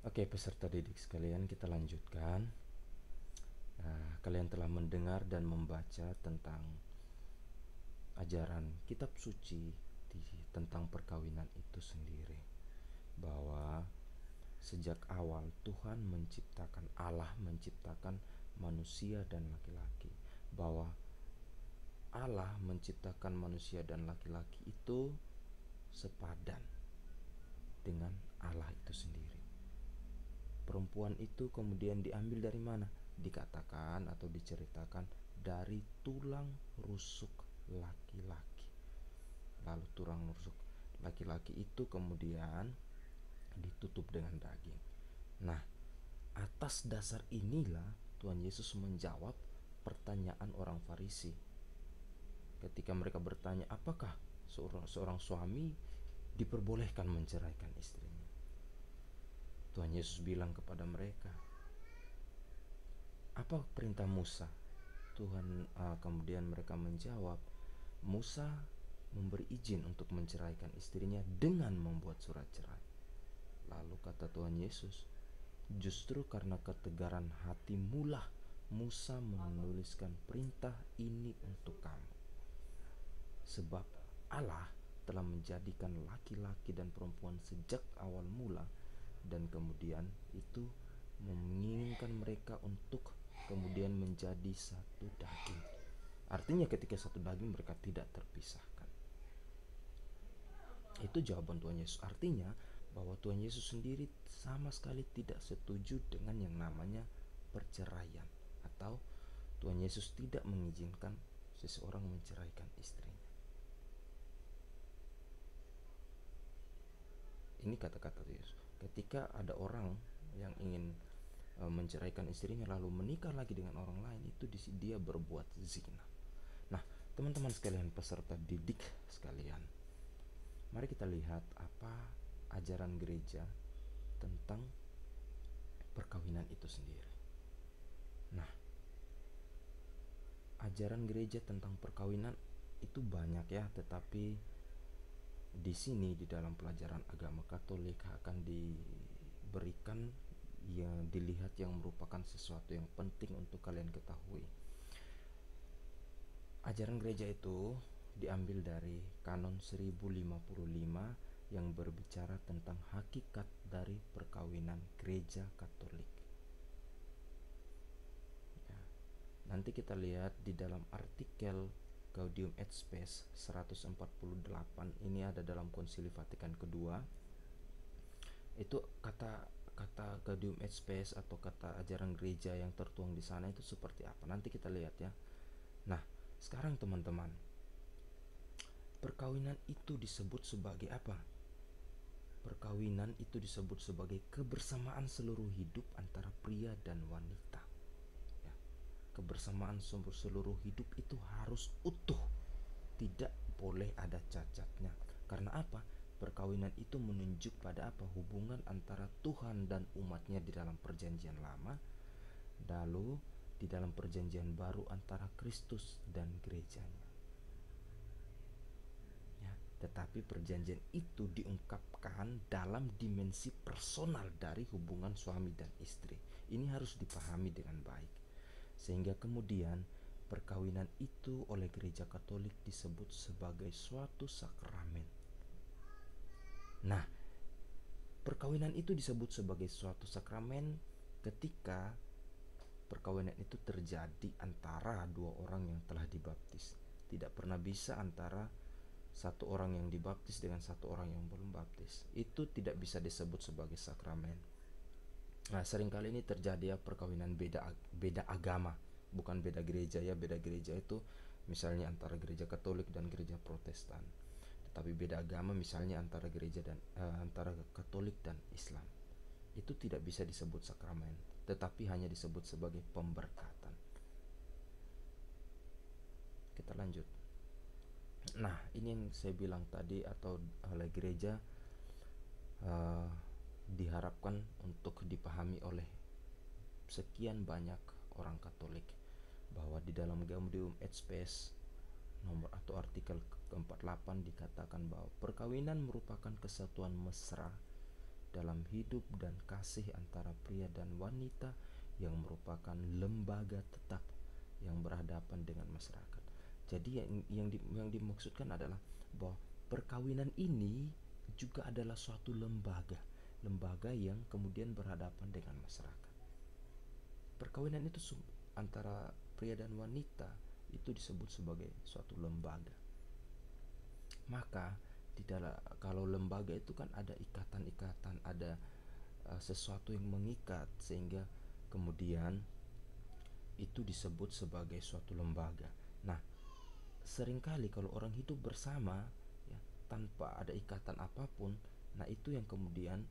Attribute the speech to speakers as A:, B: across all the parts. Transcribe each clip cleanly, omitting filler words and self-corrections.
A: Oke, peserta didik sekalian, kita lanjutkan. Kalian telah mendengar dan membaca tentang ajaran kitab suci tentang perkawinan itu sendiri, bahwa sejak awal Allah menciptakan manusia dan laki-laki, bahwa Allah menciptakan manusia dan laki-laki itu sepadan dengan Allah itu sendiri. Perempuan itu kemudian diambil dari mana? Dikatakan atau diceritakan dari tulang rusuk laki-laki. Lalu tulang rusuk laki-laki itu kemudian ditutup dengan daging. Nah, atas dasar inilah Tuhan Yesus menjawab pertanyaan orang Farisi. Ketika mereka bertanya, apakah seorang suami diperbolehkan menceraikan istrinya? Tuhan Yesus bilang kepada mereka, apa perintah Musa? Kemudian mereka menjawab, Musa memberi izin untuk menceraikan istrinya dengan membuat surat cerai. Lalu kata Tuhan Yesus, justru karena ketegaran hatimulah Musa menuliskan perintah ini untuk kamu. Sebab Allah telah menjadikan laki-laki dan perempuan sejak awal mula, dan kemudian itu menginginkan mereka untuk kemudian menjadi satu daging. Artinya ketika satu daging mereka tidak terpisahkan. Itu jawaban Tuhan Yesus. Artinya bahwa Tuhan Yesus sendiri sama sekali tidak setuju dengan yang namanya perceraian, atau Tuhan Yesus tidak mengizinkan seseorang menceraikan istrinya. Ini kata-kata Yesus. Ketika ada orang yang ingin menceraikan istrinya lalu menikah lagi dengan orang lain, itu dia berbuat zina. Nah, teman-teman sekalian, peserta didik sekalian, mari kita lihat apa ajaran gereja tentang perkawinan itu sendiri. Nah, ajaran gereja tentang perkawinan itu banyak ya, tetapi di sini di dalam pelajaran agama Katolik akan diberikan yang dilihat yang merupakan sesuatu yang penting untuk kalian ketahui. Ajaran gereja itu diambil dari Kanon 1055 yang berbicara tentang hakikat dari perkawinan gereja Katolik. Ya, nanti kita lihat di dalam artikel Gaudium et Spes 148, ini ada dalam Konsili Vatikan kedua. Itu kata Gaudium et Spes atau kata ajaran gereja yang tertuang di sana itu seperti apa? Nanti kita lihat ya. Nah, sekarang teman-teman, perkawinan itu disebut sebagai apa? Perkawinan itu disebut sebagai kebersamaan seluruh hidup antara pria dan wanita. Ya, kebersamaan seluruh hidup itu harus utuh, tidak boleh ada cacatnya. Karena apa? Perkawinan itu menunjuk pada apa? Hubungan antara Tuhan dan umatnya di dalam perjanjian lama, lalu di dalam perjanjian baru antara Kristus dan gerejanya. Ya, tetapi perjanjian itu diungkapkan dalam dimensi personal dari hubungan suami dan istri. Ini harus dipahami dengan baik. Sehingga kemudian perkawinan itu oleh gereja Katolik disebut sebagai suatu sakramen. Nah, perkawinan itu disebut sebagai suatu sakramen ketika perkawinan itu terjadi antara dua orang yang telah dibaptis. Tidak pernah bisa antara satu orang yang dibaptis dengan satu orang yang belum baptis. Itu tidak bisa disebut sebagai sakramen. Nah, seringkali ini terjadi ya perkawinan beda agama, bukan beda gereja ya. Beda gereja itu misalnya antara gereja Katolik dan gereja Protestan. Tetapi beda agama misalnya antara antara Katolik dan Islam. Itu tidak bisa disebut sakramen, tetapi hanya disebut sebagai pemberkatan. Kita lanjut. Nah, ini yang saya bilang tadi, atau oleh gereja diharapkan untuk dipahami oleh sekian banyak orang Katolik, bahwa di dalam Gaudium et Spes nomor atau artikel ke-48 dikatakan bahwa perkawinan merupakan kesatuan mesra dalam hidup dan kasih antara pria dan wanita yang merupakan lembaga tetap yang berhadapan dengan masyarakat. Jadi yang dimaksudkan adalah bahwa perkawinan ini juga adalah suatu lembaga yang kemudian berhadapan dengan masyarakat. Perkawinan itu antara pria dan wanita itu disebut sebagai suatu lembaga. Maka kalau lembaga itu kan ada ikatan-ikatan, ada sesuatu yang mengikat, sehingga kemudian itu disebut sebagai suatu lembaga. Nah, seringkali kalau orang hidup bersama ya, tanpa ada ikatan apapun, nah itu yang kemudian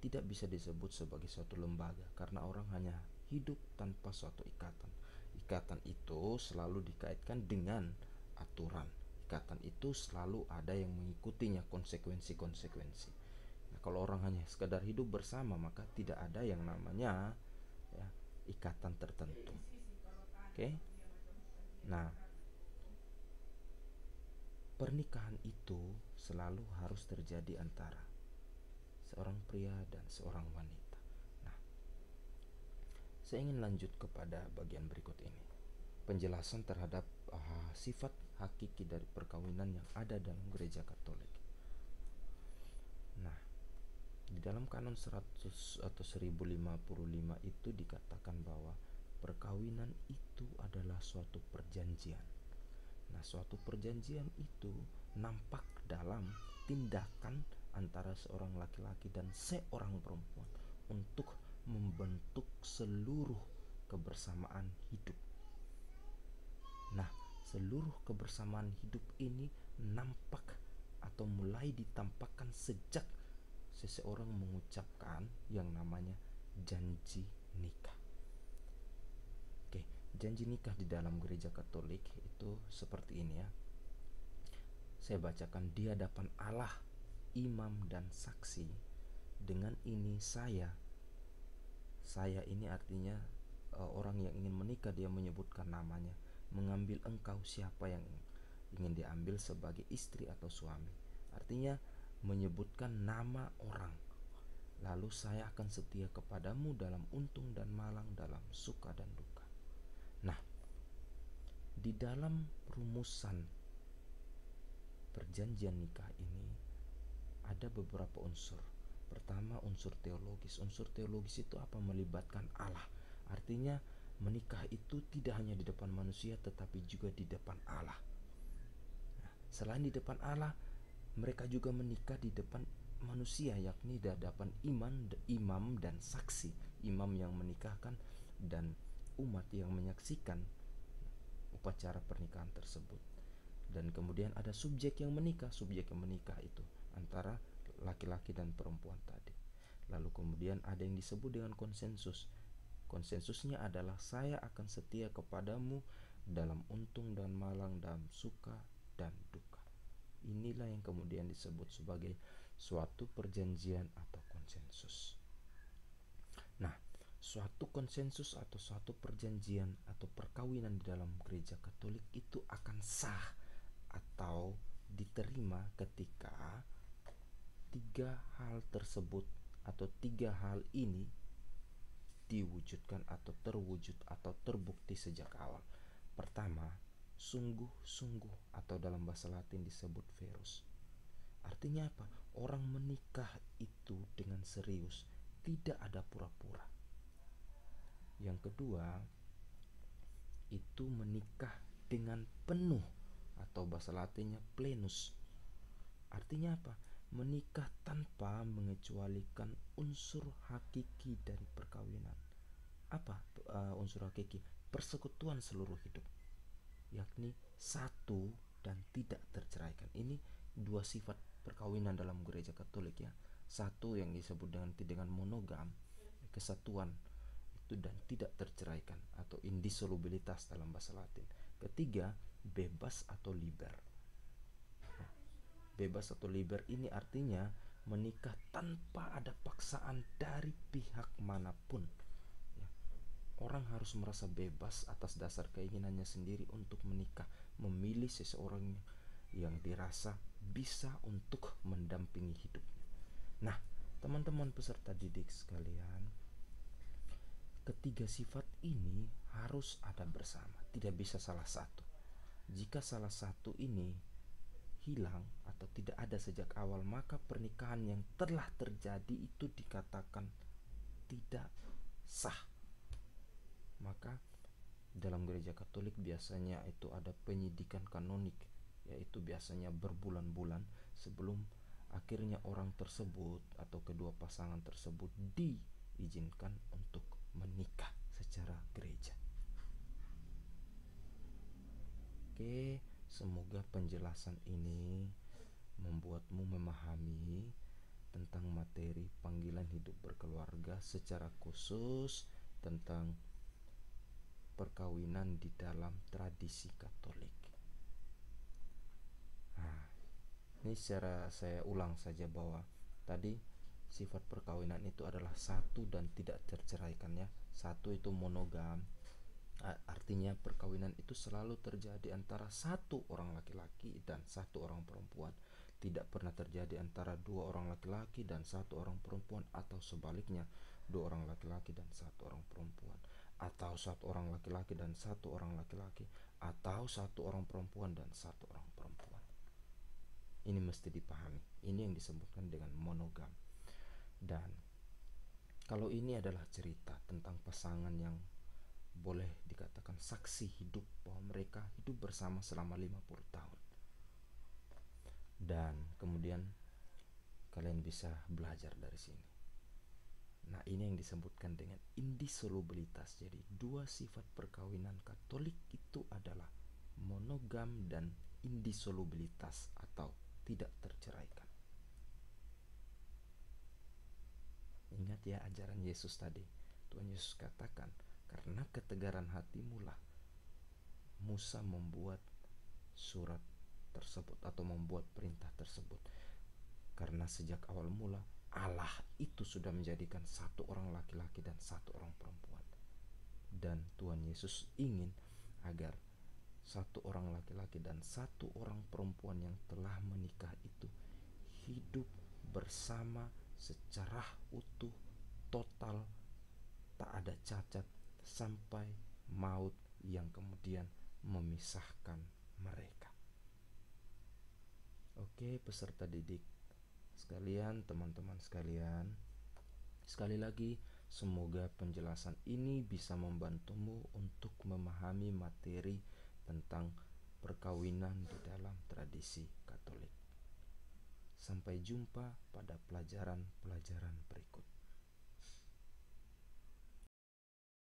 A: tidak bisa disebut sebagai suatu lembaga, karena orang hanya hidup tanpa suatu ikatan. Ikatan itu selalu dikaitkan dengan aturan. Ikatan itu selalu ada yang mengikutinya, konsekuensi-konsekuensi. Nah, kalau orang hanya sekadar hidup bersama, maka tidak ada yang namanya ya, ikatan tertentu. Oke? Nah, pernikahan itu selalu harus terjadi antara seorang pria dan seorang wanita. Nah, saya ingin lanjut kepada bagian berikut ini. Penjelasan terhadap sifat hakiki dari perkawinan yang ada dalam gereja Katolik. Nah, di dalam kanon 100 atau 1055 itu dikatakan bahwa perkawinan itu adalah suatu perjanjian. Nah, suatu perjanjian itu nampak dalam tindakan antara seorang laki-laki dan seorang perempuan untuk membentuk seluruh kebersamaan hidup. Nah, seluruh kebersamaan hidup ini nampak atau mulai ditampakkan sejak seseorang mengucapkan yang namanya janji nikah. Oke, janji nikah di dalam gereja Katolik itu seperti ini ya. Saya bacakan, di hadapan Allah, imam dan saksi. Dengan ini saya ini artinya orang yang ingin menikah, dia menyebutkan namanya, mengambil engkau, siapa yang ingin diambil sebagai istri atau suami. Artinya menyebutkan nama orang. Lalu saya akan setia kepadamu dalam untung dan malang, dalam suka dan duka. Nah, di dalam rumusan perjanjian nikah ini ada beberapa unsur. Pertama, unsur teologis. Unsur teologis itu apa? Melibatkan Allah. Artinya menikah itu tidak hanya di depan manusia, tetapi juga di depan Allah. Nah, selain di depan Allah, mereka juga menikah di depan manusia, yakni di hadapan imam dan saksi. Imam yang menikahkan dan umat yang menyaksikan upacara pernikahan tersebut. Dan kemudian ada subjek yang menikah. Subjek yang menikah itu antara laki-laki dan perempuan tadi. Lalu kemudian ada yang disebut dengan konsensus. Konsensusnya adalah saya akan setia kepadamu dalam untung dan malang, dalam suka dan duka. Inilah yang kemudian disebut sebagai suatu perjanjian atau konsensus. Nah, suatu konsensus atau suatu perjanjian atau perkawinan di dalam gereja Katolik itu akan sah atau diterima ketika tiga hal tersebut atau tiga hal ini diwujudkan atau terwujud atau terbukti sejak awal. Pertama, sungguh-sungguh atau dalam bahasa Latin disebut verus. Artinya apa? Orang menikah itu dengan serius, tidak ada pura-pura. Yang kedua, itu menikah dengan penuh atau bahasa Latinnya plenus. Artinya apa? Menikah tanpa mengecualikan unsur hakiki dari perkawinan. Apa unsur hakiki? Persekutuan seluruh hidup, yakni satu dan tidak terceraikan. Ini dua sifat perkawinan dalam gereja Katolik ya. Satu yang disebut dengan monogam, kesatuan itu dan tidak terceraikan atau indissolubilitas dalam bahasa Latin. Ketiga, bebas atau liber. Bebas atau liber ini artinya menikah tanpa ada paksaan dari pihak manapun. Ya. Orang harus merasa bebas atas dasar keinginannya sendiri untuk menikah, memilih seseorang yang dirasa bisa untuk mendampingi hidupnya. Nah, Teman-teman peserta didik sekalian, ketiga sifat ini harus ada bersama, tidak bisa salah satu. Jika salah satu ini hilang atau tidak ada sejak awal, maka pernikahan yang telah terjadi itu dikatakan tidak sah. Maka dalam gereja Katolik biasanya itu ada penyidikan kanonik, yaitu biasanya berbulan-bulan sebelum akhirnya orang tersebut atau kedua pasangan tersebut diizinkan untuk menikah secara gereja. Oke, semoga penjelasan ini membuatmu memahami tentang materi panggilan hidup berkeluarga, secara khusus tentang perkawinan di dalam tradisi Katolik. Nah, ini secara saya ulang saja bahwa tadi sifat perkawinan itu adalah satu dan tidak terceraikan ya. Satu itu monogam, artinya perkawinan itu selalu terjadi antara satu orang laki-laki dan satu orang perempuan. Tidak pernah terjadi antara dua orang laki-laki dan satu orang perempuan, atau sebaliknya, dua orang laki-laki dan satu orang perempuan, atau satu orang laki-laki dan satu orang laki-laki, atau satu orang perempuan dan satu orang perempuan. Ini mesti dipahami. Ini yang disebutkan dengan monogam. Dan kalau ini adalah cerita tentang pasangan yang boleh dikatakan saksi hidup bahwa mereka hidup bersama selama 50 tahun. Dan kemudian kalian bisa belajar dari sini. Nah, ini yang disebutkan dengan indissolubilitas. Jadi dua sifat perkawinan Katolik itu adalah monogam dan indissolubilitas atau tidak terceraikan. Ingat ya ajaran Yesus tadi. Tuhan Yesus katakan, karena ketegaran hatimu lah Musa membuat surat tersebut atau membuat perintah tersebut. Karena sejak awal mula Allah itu sudah menjadikan satu orang laki-laki dan satu orang perempuan. Dan Tuhan Yesus ingin agar satu orang laki-laki dan satu orang perempuan yang telah menikah itu hidup bersama secara utuh, total, tak ada cacat sampai maut yang kemudian memisahkan mereka. Oke, peserta didik sekalian, teman-teman sekalian, sekali lagi semoga penjelasan ini bisa membantumu untuk memahami materi tentang perkawinan di dalam tradisi Katolik. Sampai jumpa pada pelajaran-pelajaran berikut.